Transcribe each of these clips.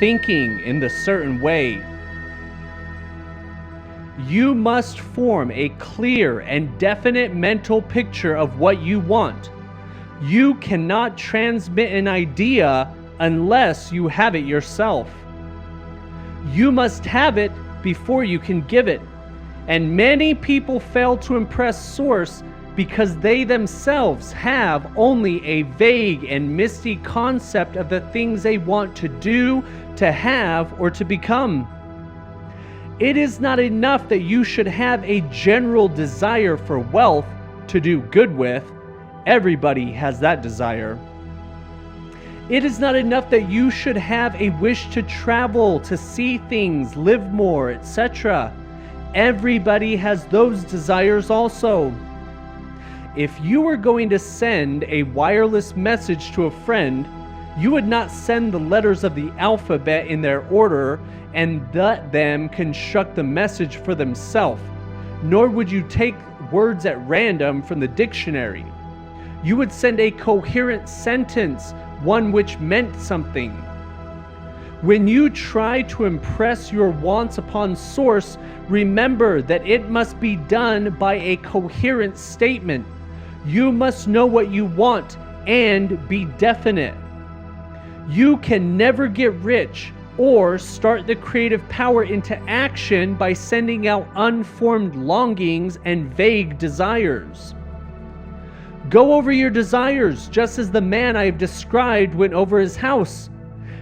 Thinking in the certain way. You must form a clear and definite mental picture of what you want. You cannot transmit an idea unless you have it yourself. You must have it before you can give it. And many people fail to impress Source because they themselves have only a vague and misty concept of the things they want to do, to have, or to become. It is not enough that you should have a general desire for wealth to do good with. Everybody has that desire. It is not enough that you should have a wish to travel, to see things, live more, etc. Everybody has those desires also. If you were going to send a wireless message to a friend, you would not send the letters of the alphabet in their order and let them construct the message for themselves, nor would you take words at random from the dictionary. You would send a coherent sentence, one which meant something. When you try to impress your wants upon Source, remember that it must be done by a coherent statement. You must know what you want and be definite. You can never get rich or start the creative power into action by sending out unformed longings and vague desires. Go over your desires just as the man I have described went over his house.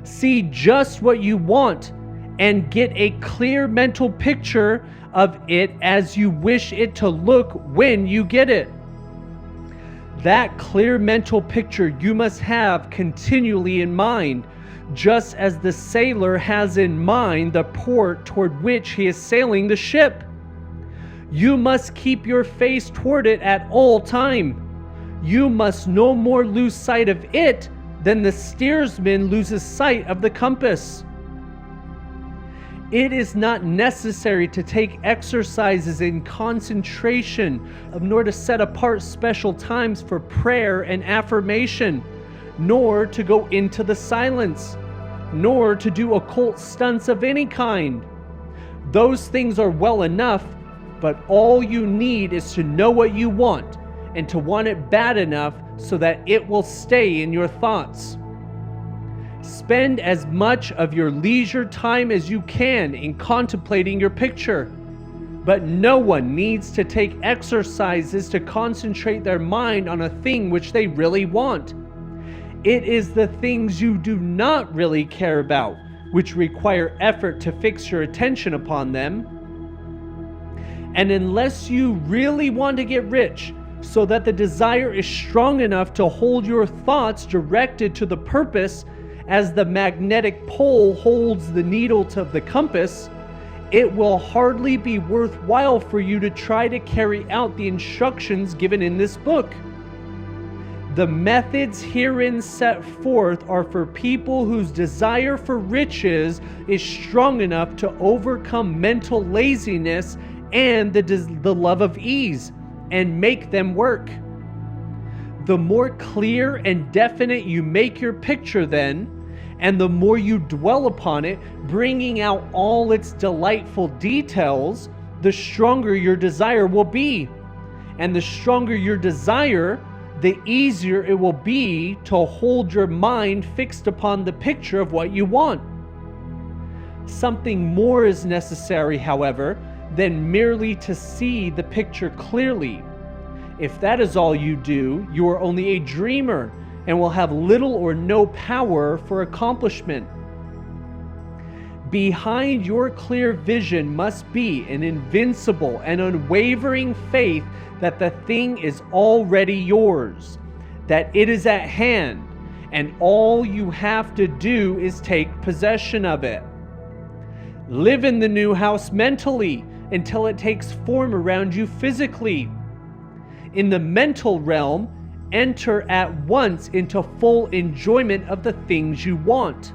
See just what you want and get a clear mental picture of it as you wish it to look when you get it. That clear mental picture you must have continually in mind, just as the sailor has in mind the port toward which he is sailing the ship. You must keep your face toward it at all time. You must no more lose sight of it than the steersman loses sight of the compass. It is not necessary to take exercises in concentration, nor to set apart special times for prayer and affirmation, nor to go into the silence, nor to do occult stunts of any kind. Those things are well enough, but all you need is to know what you want and to want it bad enough so that it will stay in your thoughts. Spend as much of your leisure time as you can in contemplating your picture, but no one needs to take exercises to concentrate their mind on a thing which they really want. It is the things you do not really care about which require effort to fix your attention upon them. And unless you really want to get rich, so that the desire is strong enough to hold your thoughts directed to the purpose as the magnetic pole holds the needle to the compass, it will hardly be worthwhile for you to try to carry out the instructions given in this book. The methods herein set forth are for people whose desire for riches is strong enough to overcome mental laziness and the love of ease, and make them work. The more clear and definite you make your picture then, and the more you dwell upon it, bringing out all its delightful details, the stronger your desire will be. And the stronger your desire, the easier it will be to hold your mind fixed upon the picture of what you want. Something more is necessary, however, than merely to see the picture clearly. If that is all you do, you are only a dreamer and will have little or no power for accomplishment. Behind your clear vision must be an invincible and unwavering faith that the thing is already yours, that it is at hand, and all you have to do is take possession of it. Live in the new house mentally until it takes form around you physically. In the mental realm, enter at once into full enjoyment of the things you want.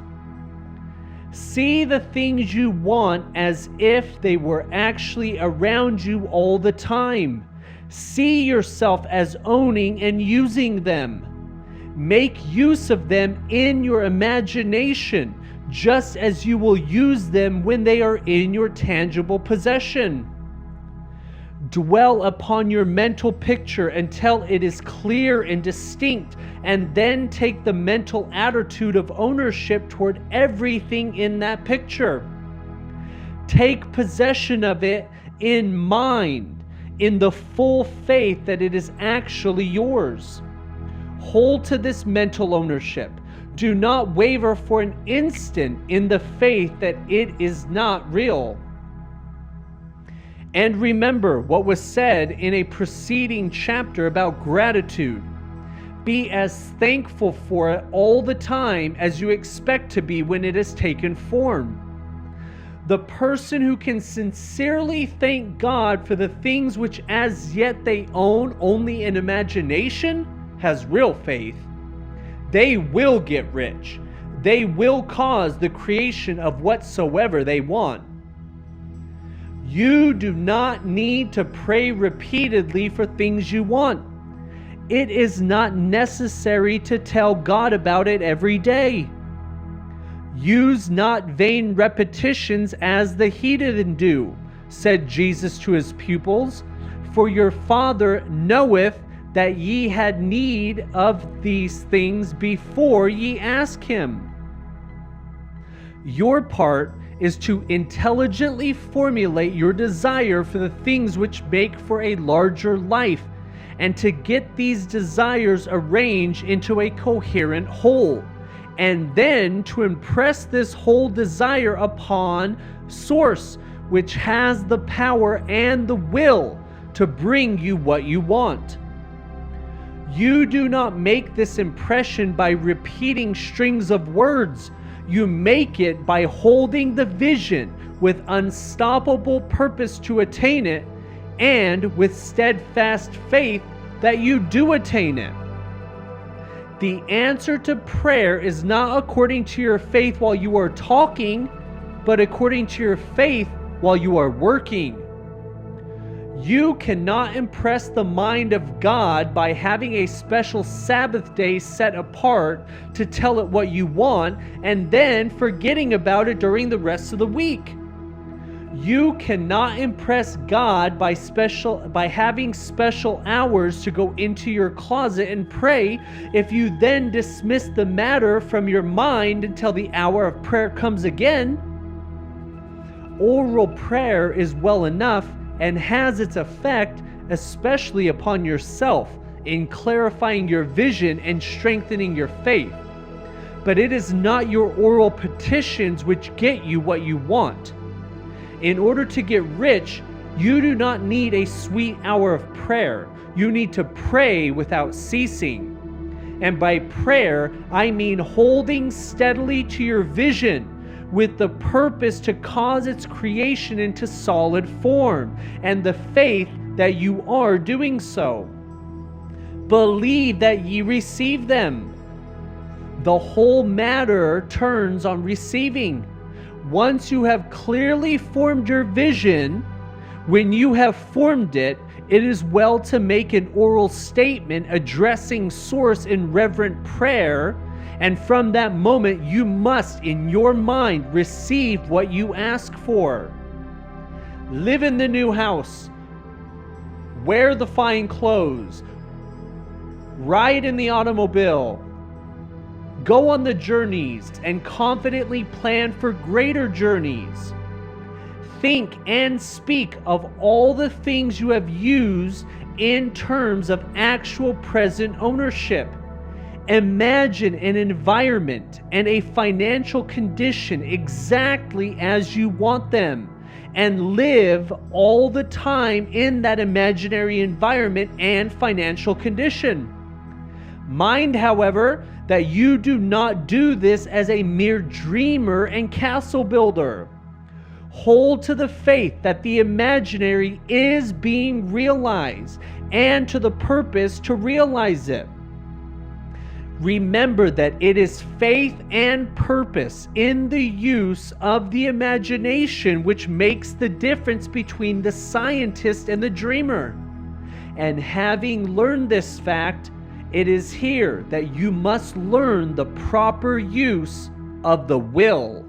See the things you want as if they were actually around you all the time. See yourself as owning and using them. Make use of them in your imagination, just as you will use them when they are in your tangible possession. Dwell upon your mental picture until it is clear and distinct, and then take the mental attitude of ownership toward everything in that picture. Take possession of it in mind, in the full faith that it is actually yours. Hold to this mental ownership. Do not waver for an instant in the faith that it is not real. And remember what was said in a preceding chapter about gratitude. Be as thankful for it all the time as you expect to be when it has taken form. The person who can sincerely thank God for the things which as yet they own only in imagination has real faith. They will get rich. They will cause the creation of whatsoever they want. You do not need to pray repeatedly for things you want. It is not necessary to tell God about it every day. Use not vain repetitions as the heathen do, said Jesus to his pupils, for your Father knoweth that ye had need of these things before ye ask him. Your part is to intelligently formulate your desire for the things which make for a larger life, and to get these desires arranged into a coherent whole, and then to impress this whole desire upon Source, which has the power and the will to bring you what you want. You do not make this impression by repeating strings of words. You make it by holding the vision with unstoppable purpose to attain it, and with steadfast faith that you do attain it. The answer to prayer is not according to your faith while you are talking, but according to your faith while you are working. You cannot impress the mind of God by having a special Sabbath day set apart to tell it what you want and then forgetting about it during the rest of the week. You cannot impress God by having special hours to go into your closet and pray if you then dismiss the matter from your mind until the hour of prayer comes again. Oral prayer is well enough and has its effect, especially upon yourself, in clarifying your vision and strengthening your faith. But it is not your oral petitions which get you what you want. In order to get rich, you do not need a sweet hour of prayer. You need to pray without ceasing. And by prayer, I mean holding steadily to your vision, with the purpose to cause its creation into solid form, and the faith that you are doing so. Believe that ye receive them. The whole matter turns on receiving. Once you have clearly formed your vision, when you have formed it, it is well to make an oral statement addressing Source in reverent prayer, and from that moment you must in your mind receive what you ask for. Live in the new house, wear the fine clothes, ride in the automobile, go on the journeys, and confidently plan for greater journeys. Think and speak of all the things you have used in terms of actual present ownership. Imagine an environment and a financial condition exactly as you want them, and live all the time in that imaginary environment and financial condition. Mind, however, that you do not do this as a mere dreamer and castle builder. Hold to the faith that the imaginary is being realized, and to the purpose to realize it. Remember that it is faith and purpose in the use of the imagination which makes the difference between the scientist and the dreamer. And having learned this fact, It is here that you must learn the proper use of the will.